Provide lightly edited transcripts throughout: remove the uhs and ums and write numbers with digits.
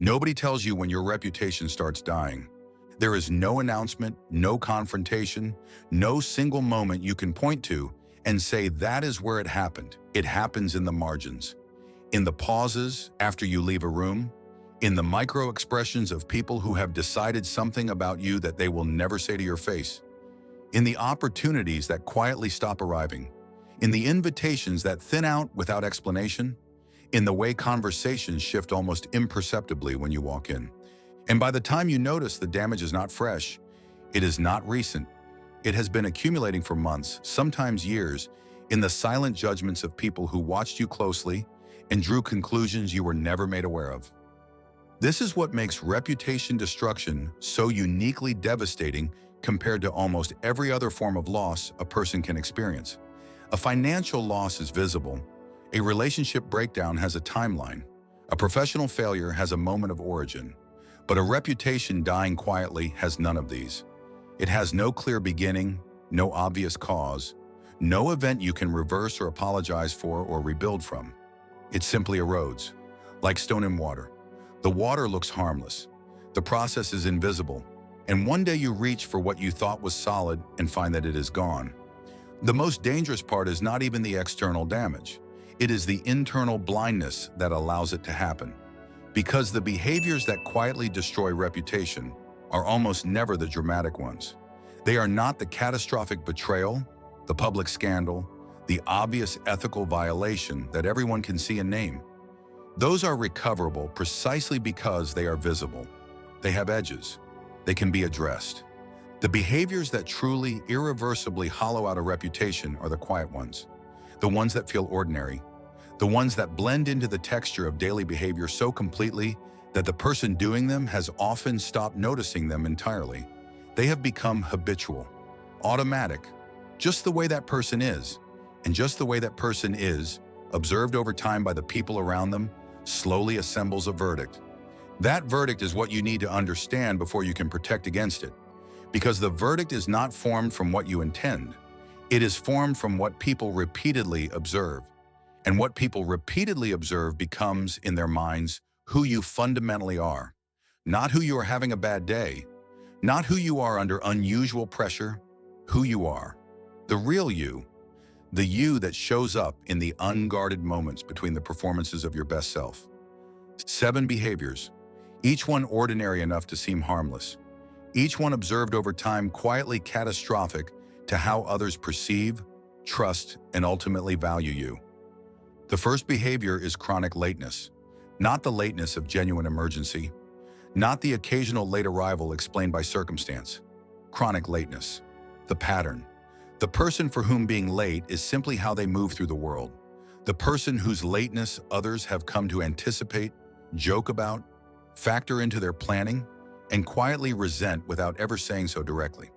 Nobody tells you when your reputation starts dying. There is no announcement, no confrontation, no single moment you can point to and say that is where it happened. It happens in the margins, in the pauses after you leave a room, in the micro expressions of people who have decided something about you that they will never say to your face, in the opportunities that quietly stop arriving, in the invitations that thin out without explanation, in the way conversations shift almost imperceptibly when you walk in. And by the time you notice, the damage is not fresh, it is not recent. It has been accumulating for months, sometimes years, in the silent judgments of people who watched you closely and drew conclusions you were never made aware of. This is what makes reputation destruction so uniquely devastating compared to almost every other form of loss a person can experience. A financial loss is visible. A relationship breakdown has a timeline. A professional failure has a moment of origin. But a reputation dying quietly has none of these. It has no clear beginning, no obvious cause, no event you can reverse or apologize for or rebuild from. It simply erodes, like stone in water. The water looks harmless. The process is invisible. And one day you reach for what you thought was solid and find that it is gone. The most dangerous part is not even the external damage. It is the internal blindness that allows it to happen. Because the behaviors that quietly destroy reputation are almost never the dramatic ones. They are not the catastrophic betrayal, the public scandal, the obvious ethical violation that everyone can see and name. Those are recoverable precisely because they are visible. They have edges. They can be addressed. The behaviors that truly, irreversibly hollow out a reputation are the quiet ones, the ones that feel ordinary, the ones that blend into the texture of daily behavior so completely that the person doing them has often stopped noticing them entirely. They have become habitual, automatic, just the way that person is, and just the way that person is, observed over time by the people around them, slowly assembles a verdict. That verdict is what you need to understand before you can protect against it. Because the verdict is not formed from what you intend. It is formed from what people repeatedly observe. And what people repeatedly observe becomes, in their minds, who you fundamentally are. Not who you are having a bad day. Not who you are under unusual pressure. Who you are. The real you. The you that shows up in the unguarded moments between the performances of your best self. 7 behaviors, each one ordinary enough to seem harmless. Each one observed over time quietly catastrophic to how others perceive, trust, and ultimately value you. The first behavior is chronic lateness, not the lateness of genuine emergency, not the occasional late arrival explained by circumstance. Chronic lateness, the pattern. The person for whom being late is simply how they move through the world. The person whose lateness others have come to anticipate, joke about, factor into their planning, and quietly resent without ever saying so directly.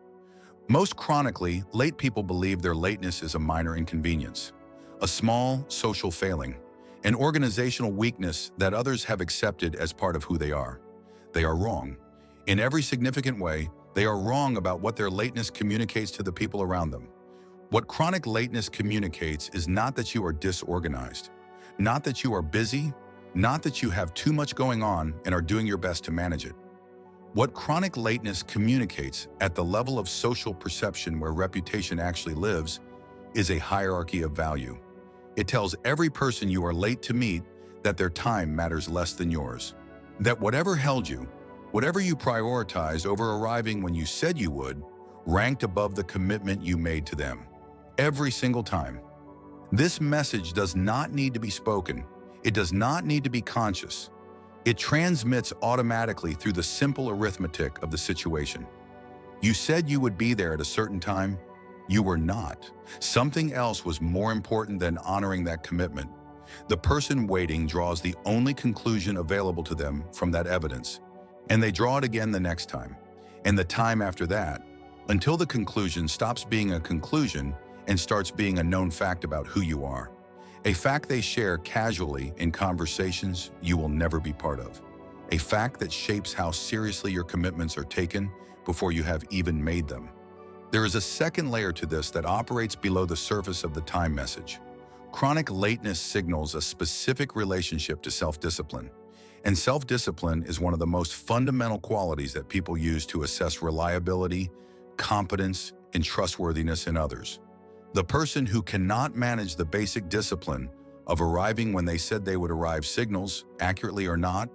Most chronically, late people believe their lateness is a minor inconvenience, a small social failing, an organizational weakness that others have accepted as part of who they are. They are wrong. In every significant way, they are wrong about what their lateness communicates to the people around them. What chronic lateness communicates is not that you are disorganized, not that you are busy, not that you have too much going on and are doing your best to manage it. What chronic lateness communicates at the level of social perception where reputation actually lives is a hierarchy of value. It tells every person you are late to meet that their time matters less than yours. That whatever held you, whatever you prioritized over arriving when you said you would, ranked above the commitment you made to them. Every single time. This message does not need to be spoken. It does not need to be conscious. It transmits automatically through the simple arithmetic of the situation. You said you would be there at a certain time. You were not. Something else was more important than honoring that commitment. The person waiting draws the only conclusion available to them from that evidence, and they draw it again the next time, and the time after that, until the conclusion stops being a conclusion and starts being a known fact about who you are. A fact they share casually in conversations you will never be part of. A fact that shapes how seriously your commitments are taken before you have even made them. There is a second layer to this that operates below the surface of the time message. Chronic lateness signals a specific relationship to self-discipline. And self-discipline is one of the most fundamental qualities that people use to assess reliability, competence, and trustworthiness in others. The person who cannot manage the basic discipline of arriving when they said they would arrive signals, accurately or not,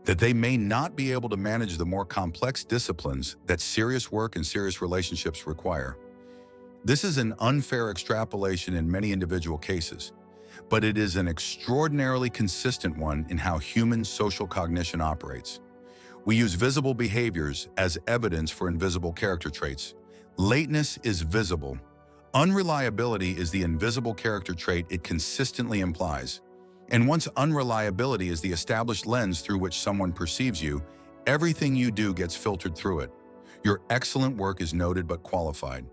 that they may not be able to manage the more complex disciplines that serious work and serious relationships require. This is an unfair extrapolation in many individual cases, but it is an extraordinarily consistent one in how human social cognition operates. We use visible behaviors as evidence for invisible character traits. Lateness is visible. Unreliability is the invisible character trait it consistently implies. And once unreliability is the established lens through which someone perceives you, everything you do gets filtered through it. Your excellent work is noted but qualified.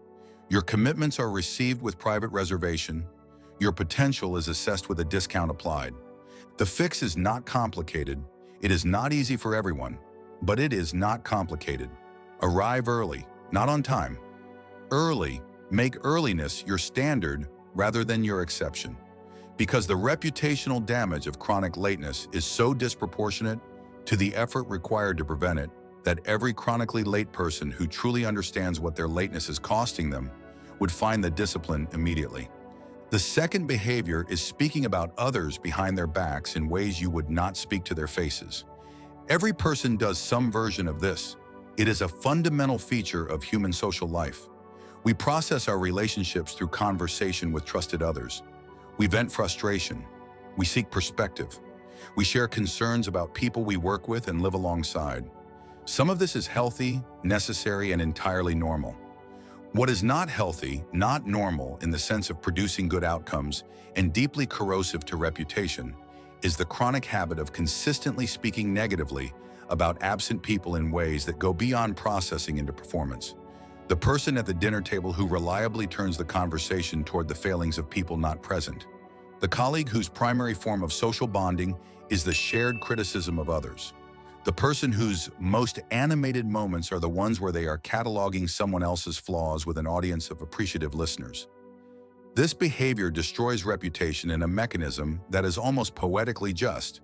Your commitments are received with private reservation. Your potential is assessed with a discount applied. The fix is not complicated. It is not easy for everyone, but it is not complicated. Arrive early, not on time. Early, make earliness your standard rather than your exception. Because the reputational damage of chronic lateness is so disproportionate to the effort required to prevent it that every chronically late person who truly understands what their lateness is costing them would find the discipline immediately. The second behavior is speaking about others behind their backs in ways you would not speak to their faces. Every person does some version of this. It is a fundamental feature of human social life. We process our relationships through conversation with trusted others. We vent frustration. We seek perspective. We share concerns about people we work with and live alongside. Some of this is healthy, necessary, and entirely normal. What is not healthy, not normal in the sense of producing good outcomes, and deeply corrosive to reputation, is the chronic habit of consistently speaking negatively about absent people in ways that go beyond processing into performance. The person at the dinner table who reliably turns the conversation toward the failings of people not present. The colleague whose primary form of social bonding is the shared criticism of others. The person whose most animated moments are the ones where they are cataloging someone else's flaws with an audience of appreciative listeners. This behavior destroys reputation in a mechanism that is almost poetically just.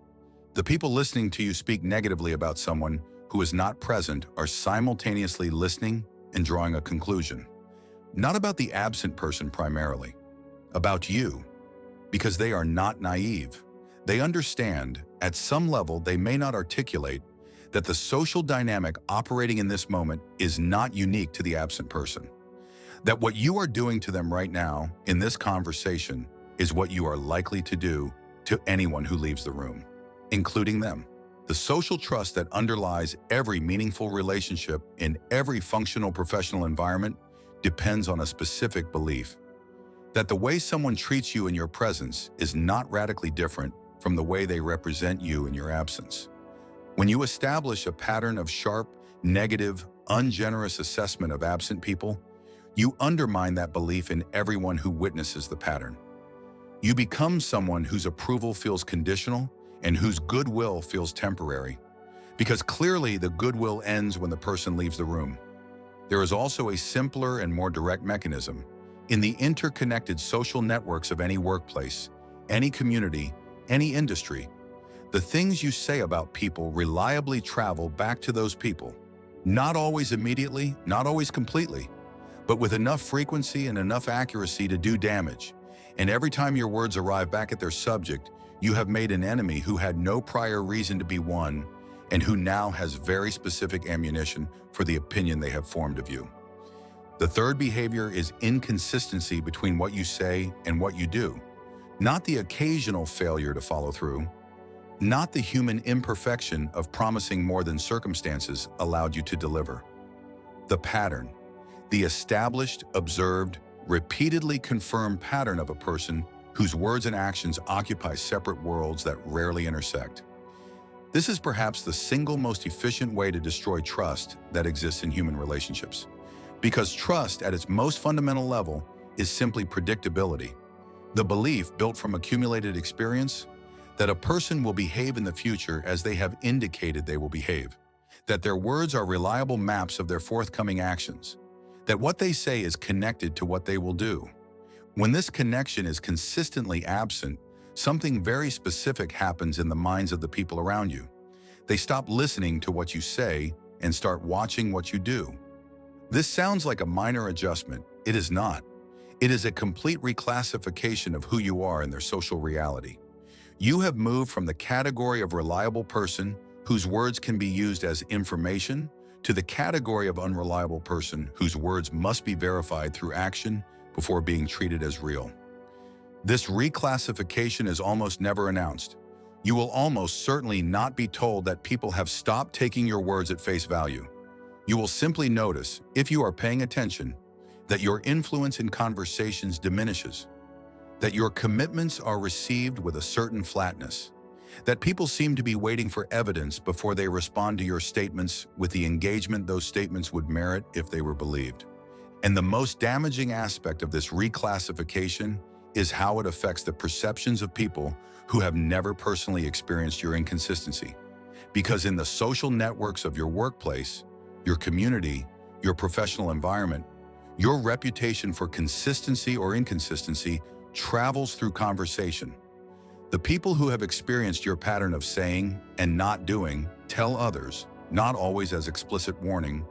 The people listening to you speak negatively about someone who is not present are simultaneously listening and drawing a conclusion. Not about the absent person primarily, about you, because they are not naive. They understand, at some level they may not articulate, that the social dynamic operating in this moment is not unique to the absent person. That what you are doing to them right now in this conversation is what you are likely to do to anyone who leaves the room, including them. The social trust that underlies every meaningful relationship in every functional professional environment depends on a specific belief that the way someone treats you in your presence is not radically different from the way they represent you in your absence. When you establish a pattern of sharp, negative, ungenerous assessment of absent people, you undermine that belief in everyone who witnesses the pattern. You become someone whose approval feels conditional and whose goodwill feels temporary, because clearly the goodwill ends when the person leaves the room. There is also a simpler and more direct mechanism. In the interconnected social networks of any workplace, any community, any industry, the things you say about people reliably travel back to those people. Not always immediately, not always completely, but with enough frequency and enough accuracy to do damage. And every time your words arrive back at their subject, you have made an enemy who had no prior reason to be won and who now has very specific ammunition for the opinion they have formed of you. The third behavior is inconsistency between what you say and what you do. Not the occasional failure to follow through, not the human imperfection of promising more than circumstances allowed you to deliver. The pattern, the established, observed, repeatedly confirmed pattern of a person whose words and actions occupy separate worlds that rarely intersect. This is perhaps the single most efficient way to destroy trust that exists in human relationships. Because trust, at its most fundamental level, is simply predictability. The belief, built from accumulated experience, that a person will behave in the future as they have indicated they will behave, that their words are reliable maps of their forthcoming actions, that what they say is connected to what they will do. When this connection is consistently absent, something very specific happens in the minds of the people around you. They stop listening to what you say and start watching what you do. This sounds like a minor adjustment. It is not. It is a complete reclassification of who you are in their social reality. You have moved from the category of reliable person whose words can be used as information to the category of unreliable person whose words must be verified through action before being treated as real. This reclassification is almost never announced. You will almost certainly not be told that people have stopped taking your words at face value. You will simply notice, if you are paying attention, that your influence in conversations diminishes, that your commitments are received with a certain flatness, that people seem to be waiting for evidence before they respond to your statements with the engagement those statements would merit if they were believed. And the most damaging aspect of this reclassification is how it affects the perceptions of people who have never personally experienced your inconsistency. Because in the social networks of your workplace, your community, your professional environment, your reputation for consistency or inconsistency travels through conversation. The people who have experienced your pattern of saying and not doing tell others, not always as explicit warning,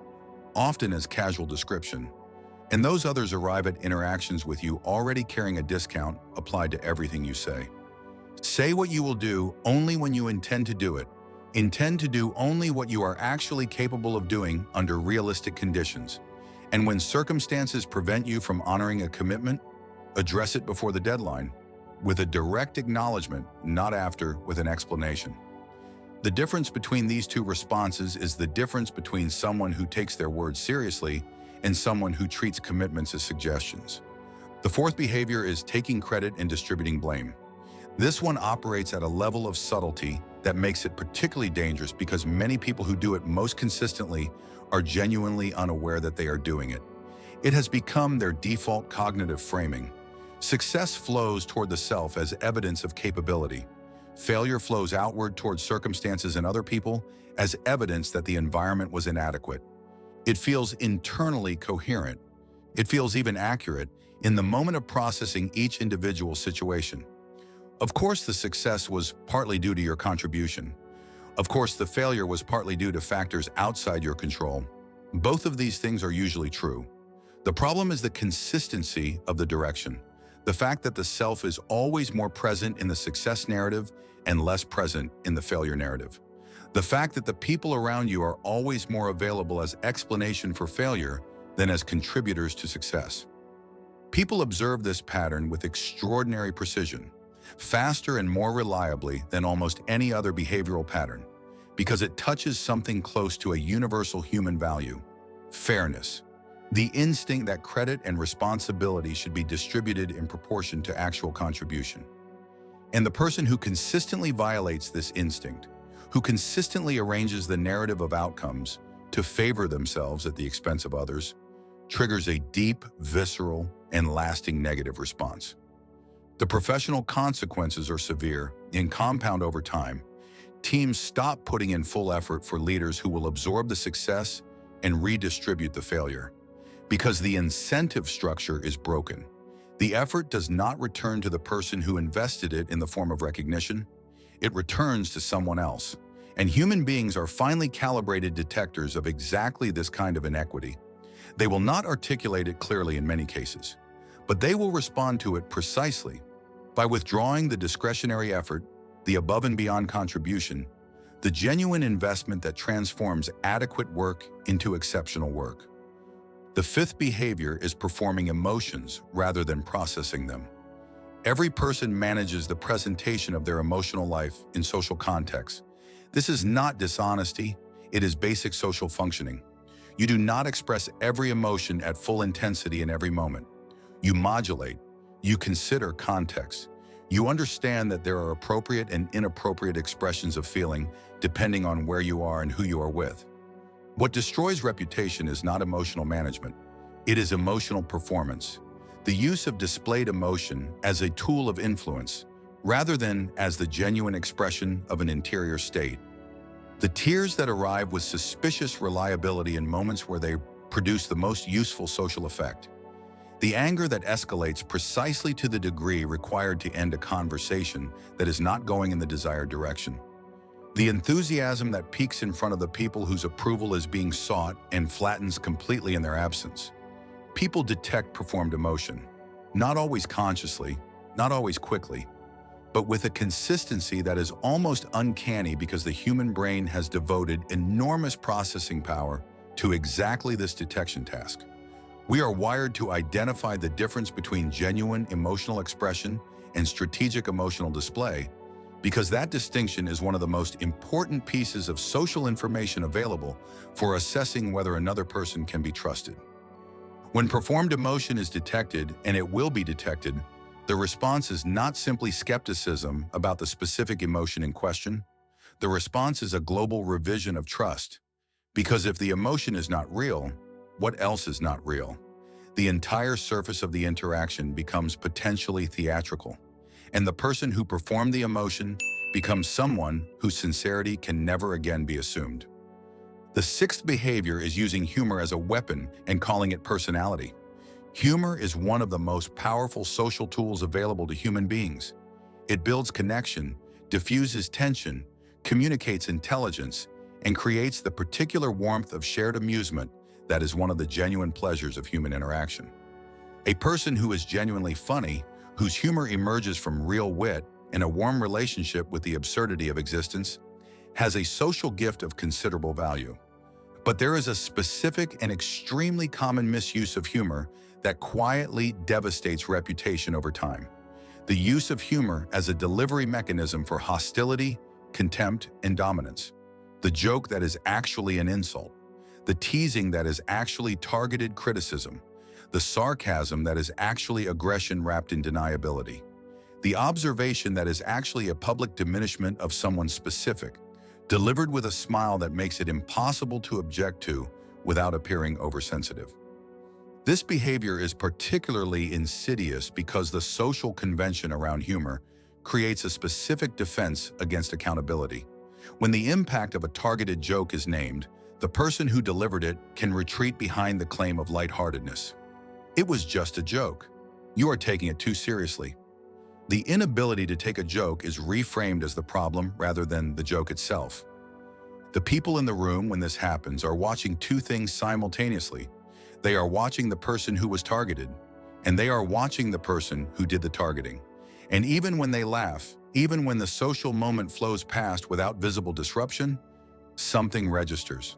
often as casual description. And those others arrive at interactions with you already carrying a discount applied to everything you say. Say what you will do only when you intend to do it. Intend to do only what you are actually capable of doing under realistic conditions. And when circumstances prevent you from honoring a commitment, address it before the deadline, with a direct acknowledgement, not after with an explanation. The difference between these two responses is the difference between someone who takes their words seriously and someone who treats commitments as suggestions. The fourth behavior is taking credit and distributing blame. This one operates at a level of subtlety that makes it particularly dangerous because many people who do it most consistently are genuinely unaware that they are doing it. It has become their default cognitive framing. Success flows toward the self as evidence of capability. Failure flows outward toward circumstances and other people as evidence that the environment was inadequate. It feels internally coherent. It feels even accurate in the moment of processing each individual situation. Of course, the success was partly due to your contribution. Of course, the failure was partly due to factors outside your control. Both of these things are usually true. The problem is the consistency of the direction. The fact that the self is always more present in the success narrative and less present in the failure narrative. The fact that the people around you are always more available as explanation for failure than as contributors to success. People observe this pattern with extraordinary precision, faster and more reliably than almost any other behavioral pattern, because it touches something close to a universal human value: fairness. The instinct that credit and responsibility should be distributed in proportion to actual contribution. And the person who consistently violates this instinct, who consistently arranges the narrative of outcomes to favor themselves at the expense of others, triggers a deep, visceral, and lasting negative response. The professional consequences are severe and compound over time. Teams stop putting in full effort for leaders who will absorb the success and redistribute the failure. Because the incentive structure is broken. The effort does not return to the person who invested it in the form of recognition. It returns to someone else. And human beings are finely calibrated detectors of exactly this kind of inequity. They will not articulate it clearly in many cases, but they will respond to it precisely by withdrawing the discretionary effort, the above and beyond contribution, the genuine investment that transforms adequate work into exceptional work. The fifth behavior is performing emotions rather than processing them. Every person manages the presentation of their emotional life in social contexts. This is not dishonesty, it is basic social functioning. You do not express every emotion at full intensity in every moment. You modulate, you consider context. You understand that there are appropriate and inappropriate expressions of feeling depending on where you are and who you are with. What destroys reputation is not emotional management. It is emotional performance. The use of displayed emotion as a tool of influence, rather than as the genuine expression of an interior state. The tears that arrive with suspicious reliability in moments where they produce the most useful social effect. The anger that escalates precisely to the degree required to end a conversation that is not going in the desired direction. The enthusiasm that peaks in front of the people whose approval is being sought and flattens completely in their absence. People detect performed emotion, not always consciously, not always quickly, but with a consistency that is almost uncanny because the human brain has devoted enormous processing power to exactly this detection task. We are wired to identify the difference between genuine emotional expression and strategic emotional display, because that distinction is one of the most important pieces of social information available for assessing whether another person can be trusted. When performed emotion is detected, and it will be detected, the response is not simply skepticism about the specific emotion in question. The response is a global revision of trust, because if the emotion is not real, what else is not real? The entire surface of the interaction becomes potentially theatrical, and the person who performed the emotion becomes someone whose sincerity can never again be assumed. The sixth behavior is using humor as a weapon and calling it personality. Humor is one of the most powerful social tools available to human beings. It builds connection, diffuses tension, communicates intelligence, and creates the particular warmth of shared amusement that is one of the genuine pleasures of human interaction. A person who is genuinely funny, whose humor emerges from real wit and a warm relationship with the absurdity of existence, has a social gift of considerable value. But there is a specific and extremely common misuse of humor that quietly devastates reputation over time. The use of humor as a delivery mechanism for hostility, contempt, and dominance. The joke that is actually an insult. The teasing that is actually targeted criticism. The sarcasm that is actually aggression wrapped in deniability. The observation that is actually a public diminishment of someone specific, delivered with a smile that makes it impossible to object to without appearing oversensitive. This behavior is particularly insidious because the social convention around humor creates a specific defense against accountability. When the impact of a targeted joke is named, the person who delivered it can retreat behind the claim of lightheartedness. It was just a joke. You are taking it too seriously. The inability to take a joke is reframed as the problem rather than the joke itself. The people in the room when this happens are watching two things simultaneously. They are watching the person who was targeted, and they are watching the person who did the targeting. And even when they laugh, even when the social moment flows past without visible disruption, something registers.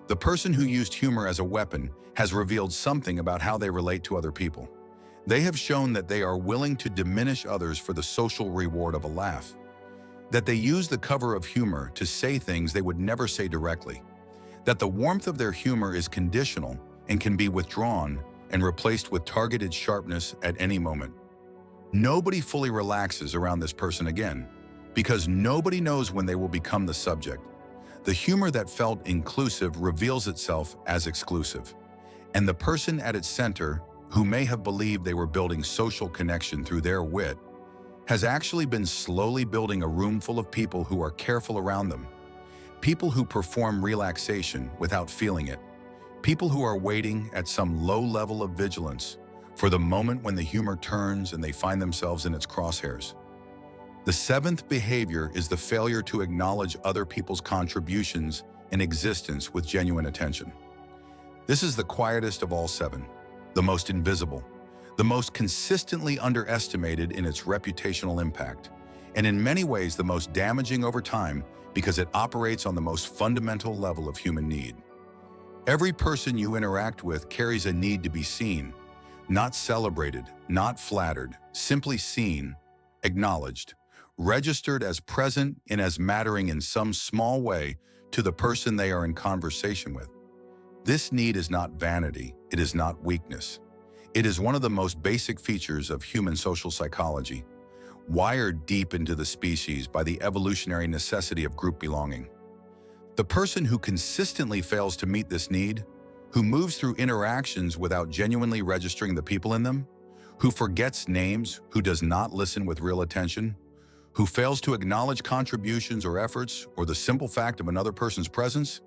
The person who used humor as a weapon has revealed something about how they relate to other people. They have shown that they are willing to diminish others for the social reward of a laugh. That they use the cover of humor to say things they would never say directly. That the warmth of their humor is conditional and can be withdrawn and replaced with targeted sharpness at any moment. Nobody fully relaxes around this person again, because nobody knows when they will become the subject. The humor that felt inclusive reveals itself as exclusive. And the person at its center, who may have believed they were building social connection through their wit, has actually been slowly building a room full of people who are careful around them. People who perform relaxation without feeling it. People who are waiting at some low level of vigilance for the moment when the humor turns and they find themselves in its crosshairs. The seventh behavior is the failure to acknowledge other people's contributions and existence with genuine attention. This is the quietest of all seven, the most invisible, the most consistently underestimated in its reputational impact, and in many ways the most damaging over time because it operates on the most fundamental level of human need. Every person you interact with carries a need to be seen, not celebrated, not flattered, simply seen, acknowledged, registered as present and as mattering in some small way to the person they are in conversation with. This need is not vanity, it is not weakness. It is one of the most basic features of human social psychology, wired deep into the species by the evolutionary necessity of group belonging. The person who consistently fails to meet this need, who moves through interactions without genuinely registering the people in them, who forgets names, who does not listen with real attention, who fails to acknowledge contributions or efforts or the simple fact of another person's presence,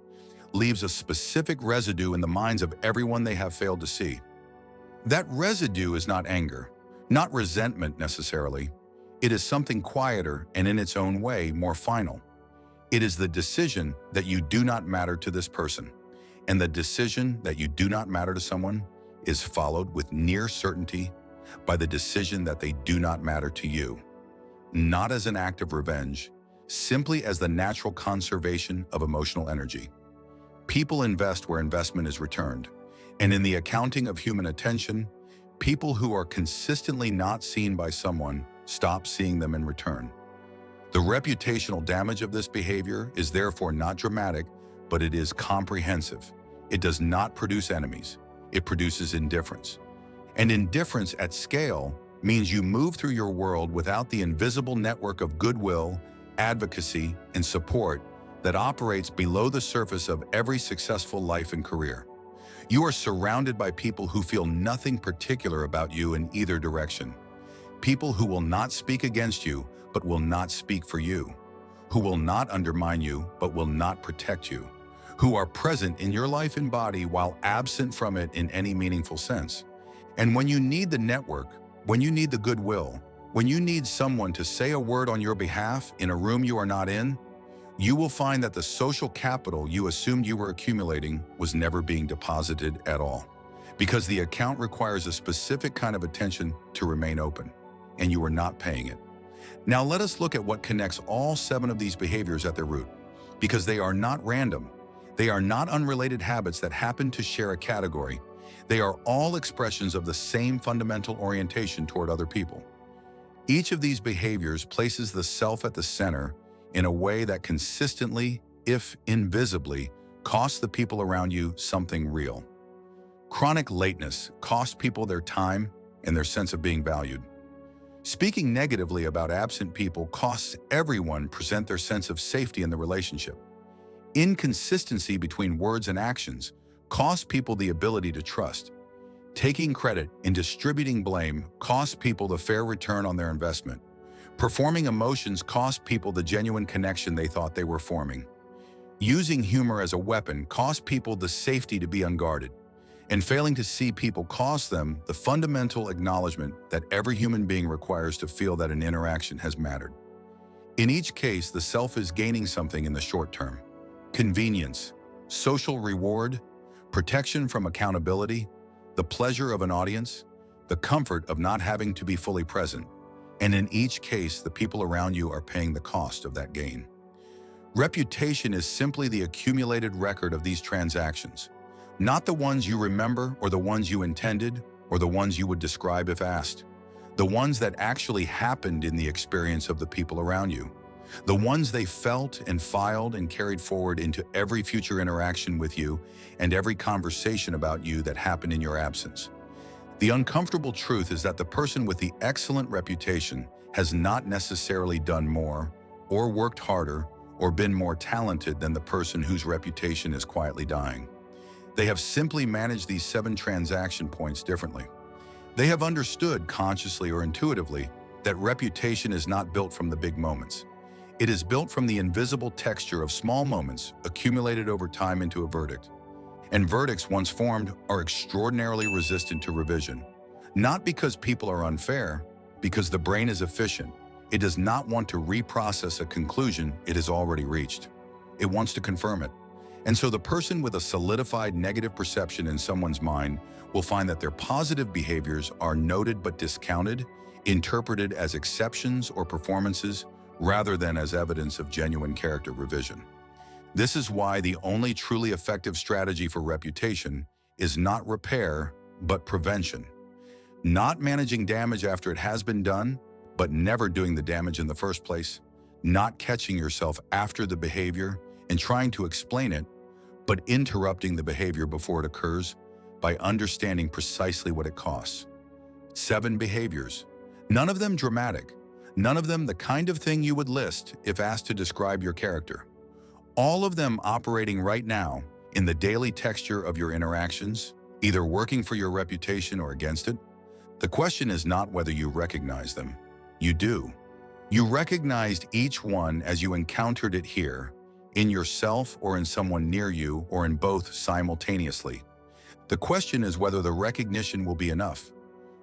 leaves a specific residue in the minds of everyone they have failed to see. That residue is not anger, not resentment necessarily. It is something quieter and in its own way more final. It is the decision that you do not matter to this person, and the decision that you do not matter to someone is followed with near certainty by the decision that they do not matter to you, not as an act of revenge, simply as the natural conservation of emotional energy. People invest where investment is returned, and in the accounting of human attention, people who are consistently not seen by someone stop seeing them in return. The reputational damage of this behavior is therefore not dramatic, but it is comprehensive. It does not produce enemies. It produces indifference. And indifference at scale means you move through your world without the invisible network of goodwill, advocacy, and support that operates below the surface of every successful life and career. You are surrounded by people who feel nothing particular about you in either direction. People who will not speak against you, but will not speak for you. Who will not undermine you, but will not protect you. Who are present in your life and body while absent from it in any meaningful sense. And when you need the network, when you need the goodwill, when you need someone to say a word on your behalf in a room you are not in, you will find that the social capital you assumed you were accumulating was never being deposited at all, because the account requires a specific kind of attention to remain open, and you are not paying it. Now let us look at what connects all 7 of these behaviors at their root, because they are not random. They are not unrelated habits that happen to share a category. They are all expressions of the same fundamental orientation toward other people. Each of these behaviors places the self at the center in a way that consistently, if invisibly, costs the people around you something real. Chronic lateness costs people their time and their sense of being valued. Speaking negatively about absent people costs everyone present their sense of safety in the relationship. Inconsistency between words and actions costs people the ability to trust. Taking credit and distributing blame costs people the fair return on their investment. Performing emotions costs people the genuine connection they thought they were forming. Using humor as a weapon costs people the safety to be unguarded. And failing to see people costs them the fundamental acknowledgement that every human being requires to feel that an interaction has mattered. In each case, the self is gaining something in the short term: convenience, social reward, protection from accountability, the pleasure of an audience, the comfort of not having to be fully present. And in each case, the people around you are paying the cost of that gain. Reputation is simply the accumulated record of these transactions, not the ones you remember or the ones you intended or the ones you would describe if asked, the ones that actually happened in the experience of the people around you, the ones they felt and filed and carried forward into every future interaction with you and every conversation about you that happened in your absence. The uncomfortable truth is that the person with the excellent reputation has not necessarily done more or worked harder or been more talented than the person whose reputation is quietly dying. They have simply managed these 7 transaction points differently. They have understood, consciously or intuitively, that reputation is not built from the big moments. It is built from the invisible texture of small moments accumulated over time into a verdict. And verdicts, once formed, are extraordinarily resistant to revision. Not because people are unfair, because the brain is efficient. It does not want to reprocess a conclusion it has already reached. It wants to confirm it. And so the person with a solidified negative perception in someone's mind will find that their positive behaviors are noted but discounted, interpreted as exceptions or performances, rather than as evidence of genuine character revision. This is why the only truly effective strategy for reputation is not repair, but prevention. Not managing damage after it has been done, but never doing the damage in the first place. Not catching yourself after the behavior and trying to explain it, but interrupting the behavior before it occurs by understanding precisely what it costs. 7 behaviors, none of them dramatic, none of them the kind of thing you would list if asked to describe your character. All of them operating right now in the daily texture of your interactions, either working for your reputation or against it. The question is not whether you recognize them. You do. You recognized each one as you encountered it here, in yourself or in someone near you, or in both simultaneously. The question is whether the recognition will be enough,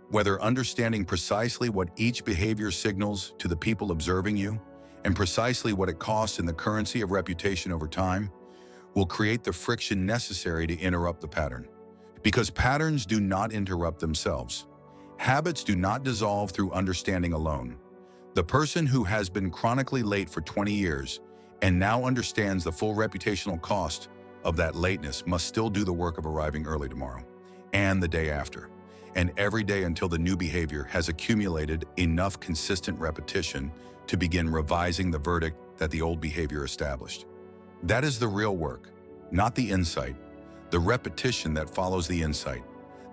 whether understanding precisely what each behavior signals to the people observing you And precisely what it costs in the currency of reputation over time will create the friction necessary to interrupt the pattern. Because patterns do not interrupt themselves. Habits do not dissolve through understanding alone. The person who has been chronically late for 20 years and now understands the full reputational cost of that lateness must still do the work of arriving early tomorrow and the day after, and every day until the new behavior has accumulated enough consistent repetition to begin revising the verdict that the old behavior established. That is the real work, not the insight, the repetition that follows the insight,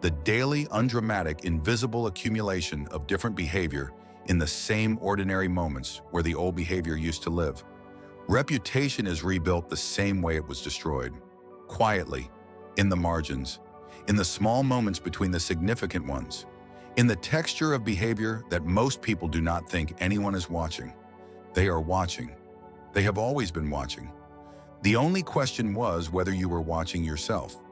the daily, undramatic, invisible accumulation of different behavior in the same ordinary moments where the old behavior used to live. Reputation is rebuilt the same way it was destroyed, quietly, in the margins, in the small moments between the significant ones, in the texture of behavior that most people do not think anyone is watching. They are watching. They have always been watching. The only question was whether you were watching yourself.